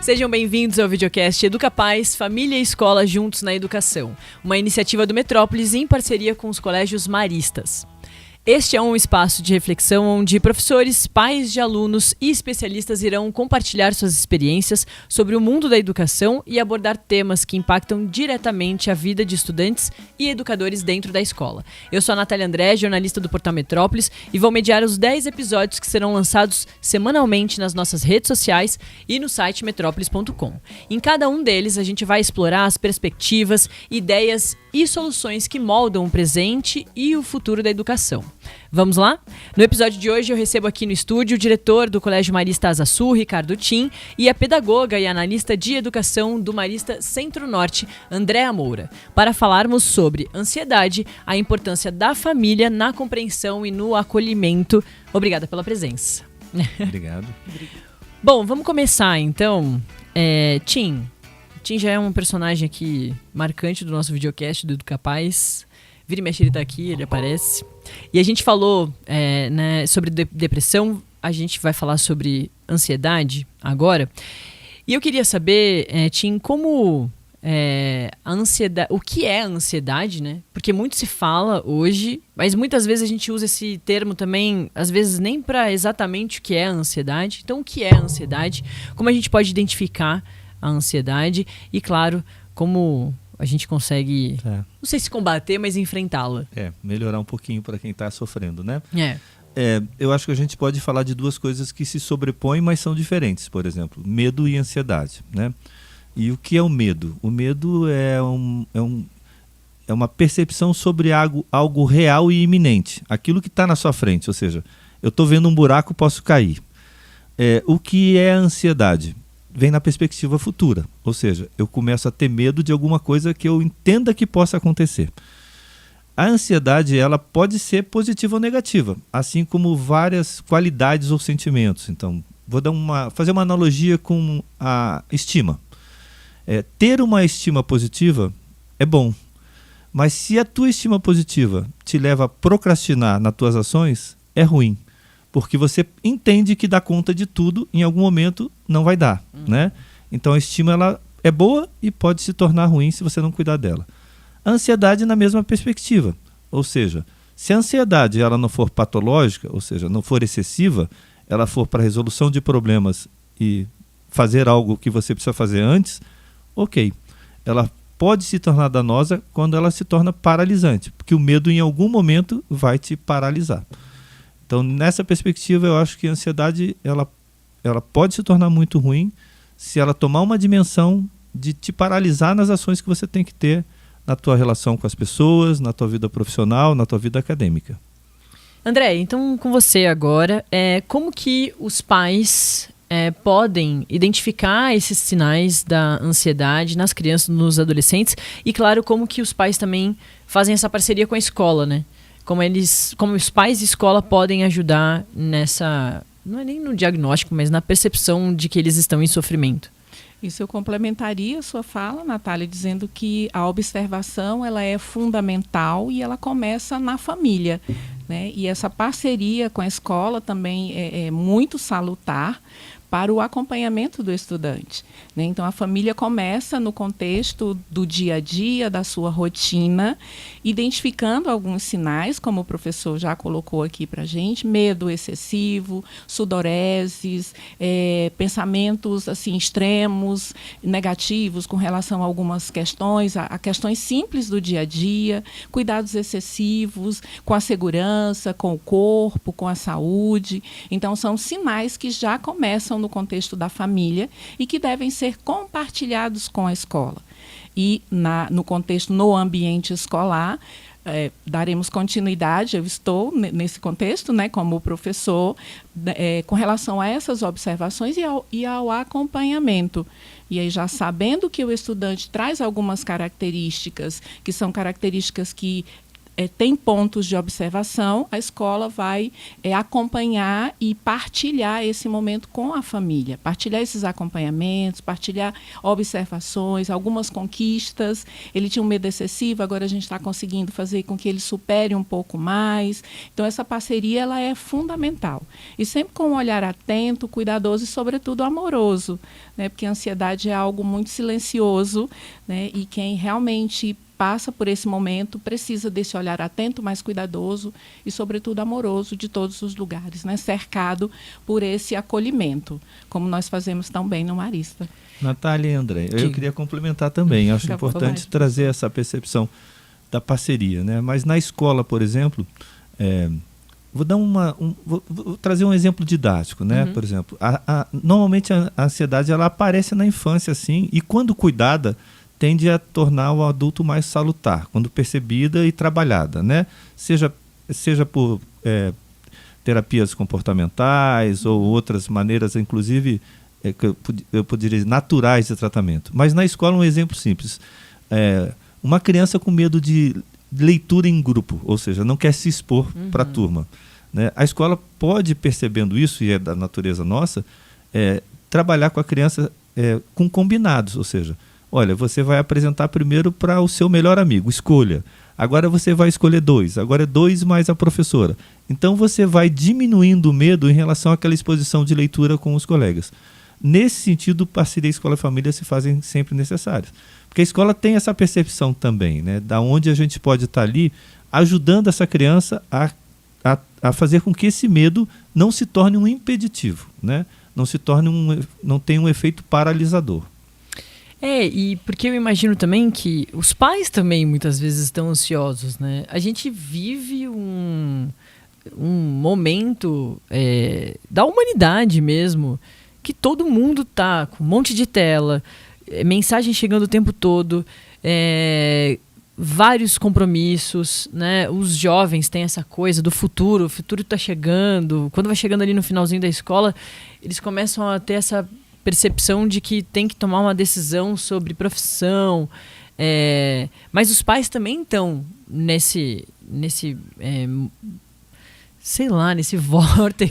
Sejam bem-vindos ao videocast Educapaz, Família e Escola Juntos na Educação, uma iniciativa do Metrópolis em parceria com os colégios maristas. Este é um espaço de reflexão onde professores, pais de alunos e especialistas irão compartilhar suas experiências sobre o mundo da educação e abordar temas que impactam diretamente a vida de estudantes e educadores dentro da escola. Eu sou a Natália André, jornalista do Portal Metrópolis, e vou mediar os 10 episódios que serão lançados semanalmente nas nossas redes sociais e no site metrópolis.com. Em cada um deles, a gente vai explorar as perspectivas, ideias e soluções que moldam o presente e o futuro da educação. Vamos lá? No episódio de hoje eu recebo aqui no estúdio o diretor do Colégio Marista Asa Sul, Ricardo Tim, e a pedagoga e analista de educação do Marista Centro-Norte, Andréa Moura, para falarmos sobre ansiedade, a importância da família na compreensão e no acolhimento. Obrigada pela presença. Obrigado. Bom, vamos começar então. Tim já é um personagem aqui marcante do nosso videocast do Educapaz. Vira e mexe, ele tá aqui, ele aparece. E a gente falou sobre depressão, a gente vai falar sobre ansiedade agora. E eu queria saber, Tim, como a ansiedade, o que é a ansiedade, né? Porque muito se fala hoje, mas muitas vezes a gente usa esse termo também, às vezes nem para exatamente o que é a ansiedade. Então, o que é a ansiedade? Como a gente pode identificar a ansiedade? E, claro, como a gente consegue, não sei se combater, mas enfrentá-la. Melhorar um pouquinho para quem está sofrendo, né? Eu acho que a gente pode falar de duas coisas que se sobrepõem, mas são diferentes. Por exemplo, medo e ansiedade, né? E o que é o medo? O medo é uma percepção sobre algo real e iminente. Aquilo que está na sua frente, ou seja, eu estou vendo um buraco, posso cair. O que é a ansiedade? Vem na perspectiva futura, ou seja, eu começo a ter medo de alguma coisa que eu entenda que possa acontecer. A ansiedade, ela pode ser positiva ou negativa, assim como várias qualidades ou sentimentos. Então, vou fazer uma analogia com a estima. Ter uma estima positiva é bom, mas se a tua estima positiva te leva a procrastinar nas tuas ações, é ruim. Porque você entende que dá conta de tudo, em algum momento não vai dar, né? Então a estima ela é boa e pode se tornar ruim se você não cuidar dela. A ansiedade na mesma perspectiva, ou seja, se a ansiedade ela não for patológica, ou seja, não for excessiva, ela for para resolução de problemas e fazer algo que você precisa fazer antes, ok. Ela pode se tornar danosa quando ela se torna paralisante, porque o medo em algum momento vai te paralisar. Então, nessa perspectiva, eu acho que a ansiedade ela pode se tornar muito ruim se ela tomar uma dimensão de te paralisar nas ações que você tem que ter na tua relação com as pessoas, na tua vida profissional, na tua vida acadêmica. André, então com você agora, como que os pais podem identificar esses sinais da ansiedade nas crianças, nos adolescentes? E, claro, como que os pais também fazem essa parceria com a escola, né? Como os pais de escola podem ajudar nessa, não é nem no diagnóstico, mas na percepção de que eles estão em sofrimento. Isso eu complementaria a sua fala, Natália, dizendo que a observação ela é fundamental e ela começa na família, né? E essa parceria com a escola também é muito salutar para o acompanhamento do estudante, né? Então, a família começa no contexto do dia a dia, da sua rotina, identificando alguns sinais, como o professor já colocou aqui para a gente: medo excessivo, sudoreses, pensamentos assim, extremos, negativos com relação a algumas questões, a questões simples do dia a dia, cuidados excessivos com a segurança, com o corpo, com a saúde. Então, são sinais que já começam no contexto da família e que devem ser compartilhados com a escola. E no contexto, no ambiente escolar, daremos continuidade, eu estou nesse contexto, né, como professor, com relação a essas observações e ao acompanhamento. E aí, já sabendo que o estudante traz algumas características, que são características que tem pontos de observação, a escola vai acompanhar e partilhar esse momento com a família, partilhar esses acompanhamentos, partilhar observações, algumas conquistas. Ele tinha um medo excessivo, agora a gente está conseguindo fazer com que ele supere um pouco mais. Então, essa parceria ela é fundamental. E sempre com um olhar atento, cuidadoso e, sobretudo, amoroso, né? Porque a ansiedade é algo muito silencioso, né? E quem realmente passa por esse momento precisa desse olhar atento, mais cuidadoso e, sobretudo, amoroso de todos os lugares, né? Cercado por esse acolhimento, como nós fazemos tão bem no Marista. Natália e André, eu queria complementar também. Acho importante trazer essa percepção da parceria, né? Mas na escola, por exemplo, vou trazer um exemplo didático, né? Por exemplo, normalmente a ansiedade ela aparece na infância, assim, e quando cuidada, tende a tornar o adulto mais salutar, quando percebida e trabalhada, né? Seja por terapias comportamentais ou outras maneiras, inclusive, eu poderia dizer, naturais de tratamento. Mas na escola, um exemplo simples. Uma criança com medo de leitura em grupo, ou seja, não quer se expor para a turma, né? A escola pode, percebendo isso, e é da natureza nossa, trabalhar com a criança com combinados, ou seja, olha, você vai apresentar primeiro para o seu melhor amigo, escolha. Agora você vai escolher 2, agora é 2 mais a professora. Então você vai diminuindo o medo em relação àquela exposição de leitura com os colegas. Nesse sentido, parceria escola-família se fazem sempre necessárias. Porque a escola tem essa percepção também, né? Da onde a gente pode estar ali ajudando essa criança a fazer com que esse medo não se torne um impeditivo, né? Não tenha um efeito paralisador. E porque eu imagino também que os pais também muitas vezes estão ansiosos, né? A gente vive um momento da humanidade mesmo, que todo mundo tá com um monte de tela, mensagem chegando o tempo todo, vários compromissos, né? Os jovens têm essa coisa do futuro, o futuro está chegando. Quando vai chegando ali no finalzinho da escola, eles começam a ter essa percepção de que tem que tomar uma decisão sobre profissão, mas os pais também estão nesse sei lá, nesse vórtex.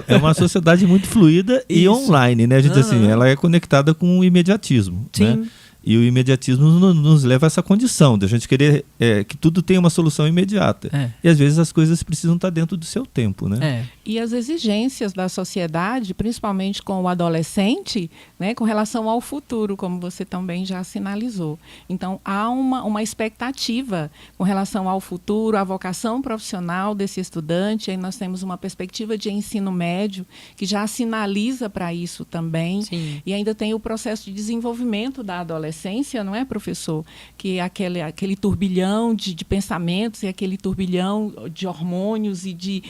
É uma sociedade muito fluida e online, né? A gente assim, ela é conectada com o imediatismo. Sim. Né? E o imediatismo nos leva a essa condição de a gente querer que tudo tenha uma solução imediata. E às vezes as coisas precisam estar dentro do seu tempo, né? E as exigências da sociedade, principalmente com o adolescente, né, com relação ao futuro, como você também já sinalizou. Então, há uma expectativa com relação ao futuro, à vocação profissional desse estudante. Aí nós temos uma perspectiva de ensino médio que já sinaliza para isso também. Sim. E ainda tem o processo de desenvolvimento da adolescência, não é, professor? Que é aquele turbilhão de pensamentos e aquele turbilhão de hormônios e de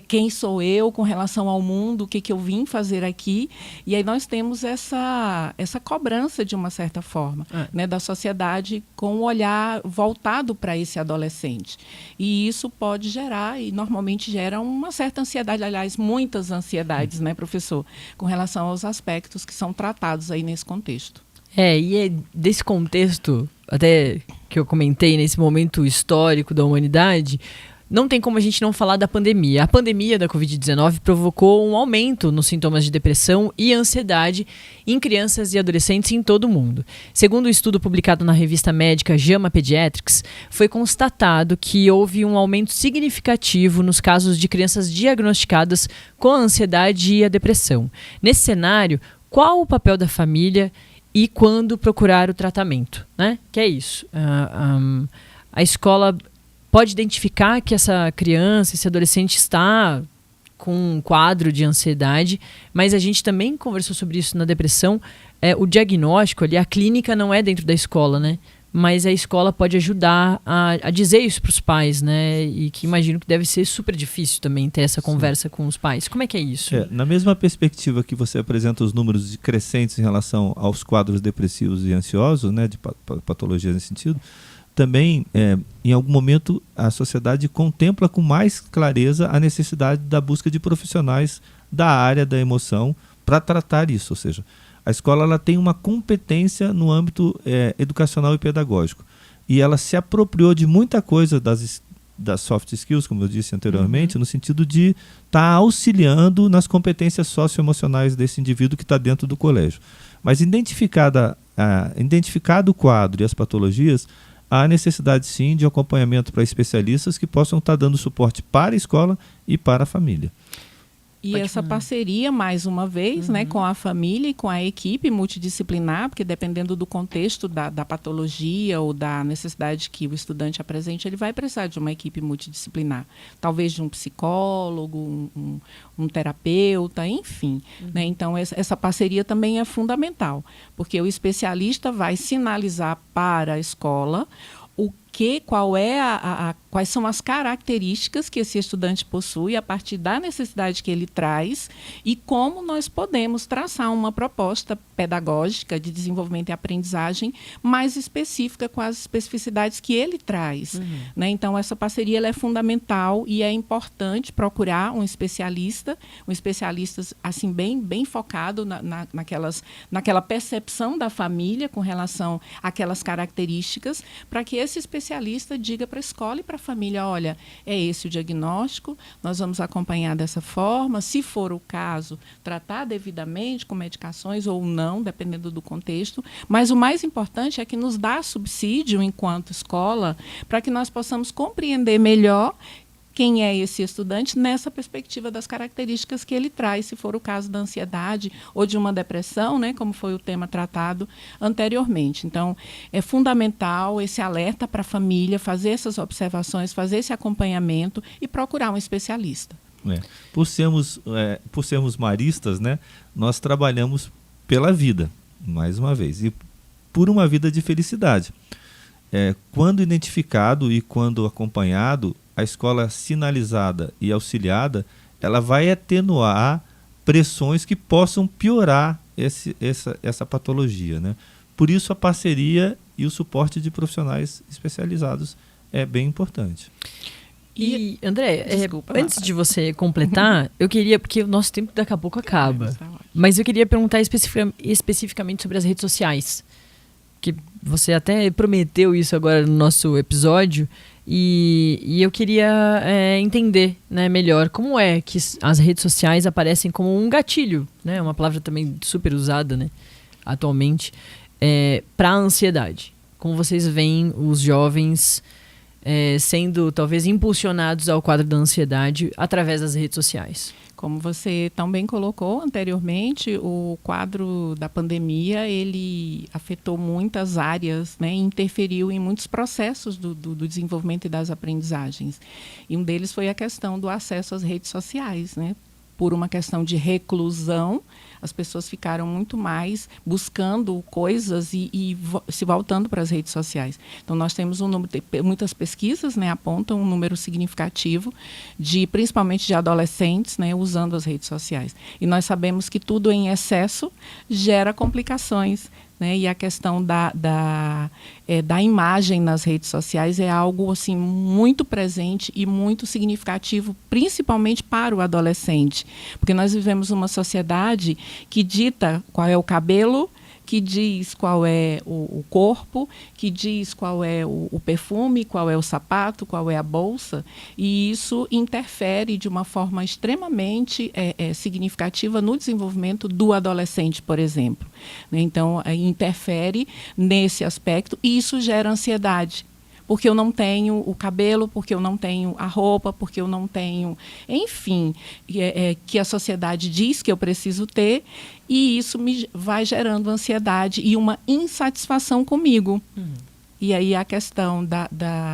quem sou eu com relação ao mundo, o que eu vim fazer aqui. E aí nós temos essa cobrança, de uma certa forma, né, da sociedade com o olhar voltado para esse adolescente. E isso pode gerar, e normalmente gera, uma certa ansiedade, aliás, muitas ansiedades, né, professor, com relação aos aspectos que são tratados aí nesse contexto. E é desse contexto, até que eu comentei, nesse momento histórico da humanidade, não tem como a gente não falar da pandemia. A pandemia da Covid-19 provocou um aumento nos sintomas de depressão e ansiedade em crianças e adolescentes em todo o mundo. Segundo um estudo publicado na revista médica JAMA Pediatrics, foi constatado que houve um aumento significativo nos casos de crianças diagnosticadas com a ansiedade e a depressão. Nesse cenário, qual o papel da família e quando procurar o tratamento, né? Que é isso. A escola pode identificar que essa criança, esse adolescente está com um quadro de ansiedade, mas a gente também conversou sobre isso na depressão. O diagnóstico ali, a clínica não é dentro da escola, né? Mas a escola pode ajudar a dizer isso para os pais, né? E que imagino que deve ser super difícil também ter essa conversa com os pais. Como é que é isso? Na mesma perspectiva que você apresenta os números crescentes em relação aos quadros depressivos e ansiosos, né, de patologias nesse sentido, também, em algum momento, a sociedade contempla com mais clareza a necessidade da busca de profissionais da área da emoção para tratar isso. Ou seja, a escola ela tem uma competência no âmbito educacional e pedagógico. E ela se apropriou de muita coisa das soft skills, como eu disse anteriormente, no sentido de estar auxiliando nas competências socioemocionais desse indivíduo que está dentro do colégio. Mas identificado o quadro e as patologias, há necessidade sim de acompanhamento para especialistas que possam estar dando suporte para a escola e para a família. E essa parceria, mais uma vez, né, com a família e com a equipe multidisciplinar, porque dependendo do contexto da patologia ou da necessidade que o estudante apresente, ele vai precisar de uma equipe multidisciplinar. Talvez de um psicólogo, um terapeuta, enfim. Né? Então, essa parceria também é fundamental, porque o especialista vai sinalizar para a escola quais são as características que esse estudante possui a partir da necessidade que ele traz e como nós podemos traçar uma proposta pedagógica de desenvolvimento e aprendizagem mais específica com as especificidades que ele traz. Né? Então, essa parceria ela é fundamental e é importante procurar um especialista assim, bem focado naquela percepção da família com relação àquelas características, para que esse especialista diga para a escola e para a família, olha, é esse o diagnóstico, nós vamos acompanhar dessa forma, se for o caso, tratar devidamente com medicações ou não, dependendo do contexto, mas o mais importante é que nos dá subsídio enquanto escola para que nós possamos compreender melhor quem é esse estudante nessa perspectiva das características que ele traz, se for o caso da ansiedade ou de uma depressão, né, como foi o tema tratado anteriormente. Então, é fundamental esse alerta para a família, fazer essas observações, fazer esse acompanhamento e procurar um especialista. Por sermos maristas, né, nós trabalhamos pela vida, mais uma vez, e por uma vida de felicidade. Quando identificado e quando acompanhado, a escola sinalizada e auxiliada, ela vai atenuar pressões que possam piorar essa patologia, né? Por isso a parceria e o suporte de profissionais especializados é bem importante. E, André, antes de você completar, eu queria, porque o nosso tempo daqui a pouco acaba, mas eu queria perguntar especificamente sobre as redes sociais, que você até prometeu isso agora no nosso episódio, e eu queria entender, né, melhor como é que as redes sociais aparecem como um gatilho, né, uma palavra também super usada, né, atualmente, para a ansiedade. Como vocês veem os jovens sendo talvez impulsionados ao quadro da ansiedade através das redes sociais? Como você também colocou anteriormente, o quadro da pandemia, ele afetou muitas áreas, né, interferiu em muitos processos do desenvolvimento e das aprendizagens. E um deles foi a questão do acesso às redes sociais, né? Por uma questão de reclusão, as pessoas ficaram muito mais buscando coisas e se voltando para as redes sociais. Então, nós temos muitas pesquisas, né, apontam um número significativo, principalmente de adolescentes, né, usando as redes sociais. E nós sabemos que tudo em excesso gera complicações, né? E a questão da imagem nas redes sociais é algo assim, muito presente e muito significativo, principalmente para o adolescente. Porque nós vivemos uma sociedade que dita qual é o cabelo, que diz qual é o corpo, que diz qual é o perfume, qual é o sapato, qual é a bolsa, e isso interfere de uma forma extremamente significativa no desenvolvimento do adolescente, por exemplo. Então, interfere nesse aspecto e isso gera ansiedade. Porque eu não tenho o cabelo, porque eu não tenho a roupa, porque eu não tenho... Enfim, que a sociedade diz que eu preciso ter, e isso me vai gerando ansiedade e uma insatisfação comigo. E aí a questão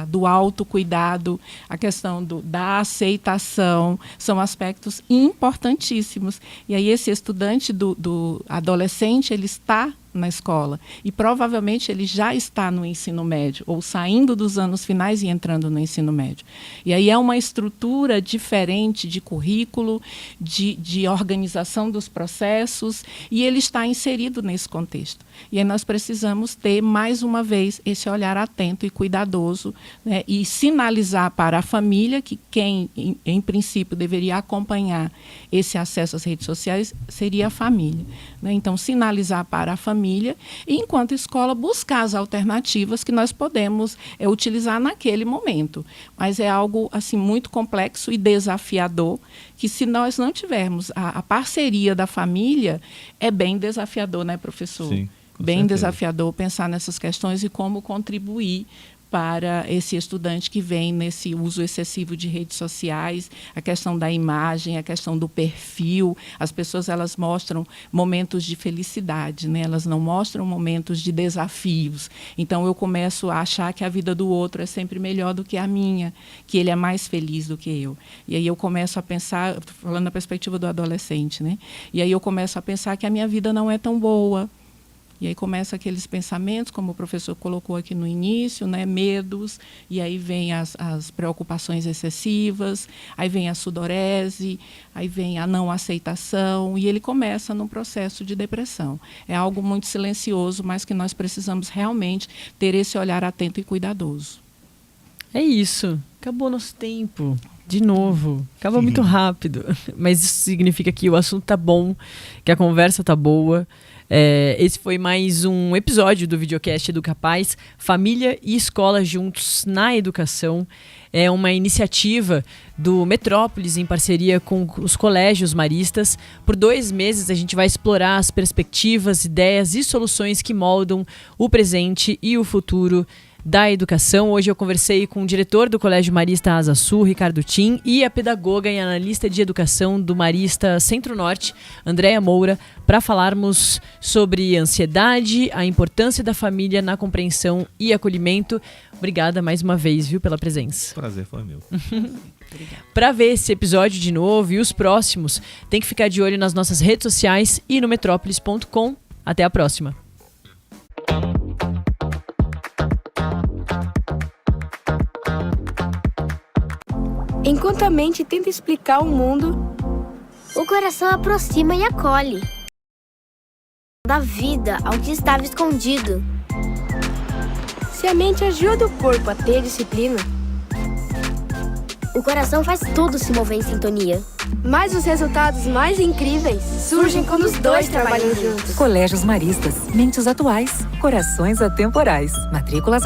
do autocuidado, a questão da aceitação, são aspectos importantíssimos. E aí esse estudante do adolescente, ele está na escola e provavelmente ele já está no ensino médio ou saindo dos anos finais e entrando no ensino médio. E aí é uma estrutura diferente de currículo, de organização dos processos, e ele está inserido nesse contexto. E aí nós precisamos ter, mais uma vez, esse olhar atento e cuidadoso, né, e sinalizar para a família que quem, em princípio, deveria acompanhar esse acesso às redes sociais seria a família. Né? Então, sinalizar para a família família e, enquanto escola, buscar as alternativas que nós podemos utilizar naquele momento. Mas é algo assim muito complexo e desafiador, que se nós não tivermos a parceria da família, é bem desafiador, né, professor? Sim, com bem certeza. desafiador pensar nessas questões e como contribuir para esse estudante que vem nesse uso excessivo de redes sociais, a questão da imagem, a questão do perfil. As pessoas, elas mostram momentos de felicidade, né? Elas não mostram momentos de desafios. Então, eu começo a achar que a vida do outro é sempre melhor do que a minha, que ele é mais feliz do que eu. E aí eu começo a pensar, falando da perspectiva do adolescente, né? E aí eu começo a pensar que a minha vida não é tão boa. E aí começam aqueles pensamentos, como o professor colocou aqui no início, né, medos, e aí vem as preocupações excessivas, aí vem a sudorese, aí vem a não aceitação, e ele começa num processo de depressão. É algo muito silencioso, mas que nós precisamos realmente ter esse olhar atento e cuidadoso. É isso. Acabou nosso tempo. De novo. Acabou muito rápido. Mas isso significa que o assunto tá bom, que a conversa tá boa. Esse foi mais um episódio do videocast Educapaz, Família e Escola Juntos na Educação. É uma iniciativa do Metrópolis em parceria com os colégios maristas. Por 2 meses a gente vai explorar as perspectivas, ideias e soluções que moldam o presente e o futuro da educação. Hoje eu conversei com o diretor do Colégio Marista Asa Sul, Ricardo Tim, e a pedagoga e analista de educação do Marista Centro-Norte, Andréa Moura, para falarmos sobre ansiedade, a importância da família na compreensão e acolhimento. Obrigada mais uma vez, viu, pela presença. O prazer foi meu. Para ver esse episódio de novo e os próximos, tem que ficar de olho nas nossas redes sociais e no metrópolis.com. Até a próxima. Enquanto a mente tenta explicar o mundo, o coração aproxima e acolhe. Dá vida ao que estava escondido. se a mente ajuda o corpo a ter disciplina, o coração faz tudo se mover em sintonia. mas os resultados mais incríveis surgem quando os dois trabalham juntos. Colégios Maristas, mentes atuais, corações atemporais. Matrículas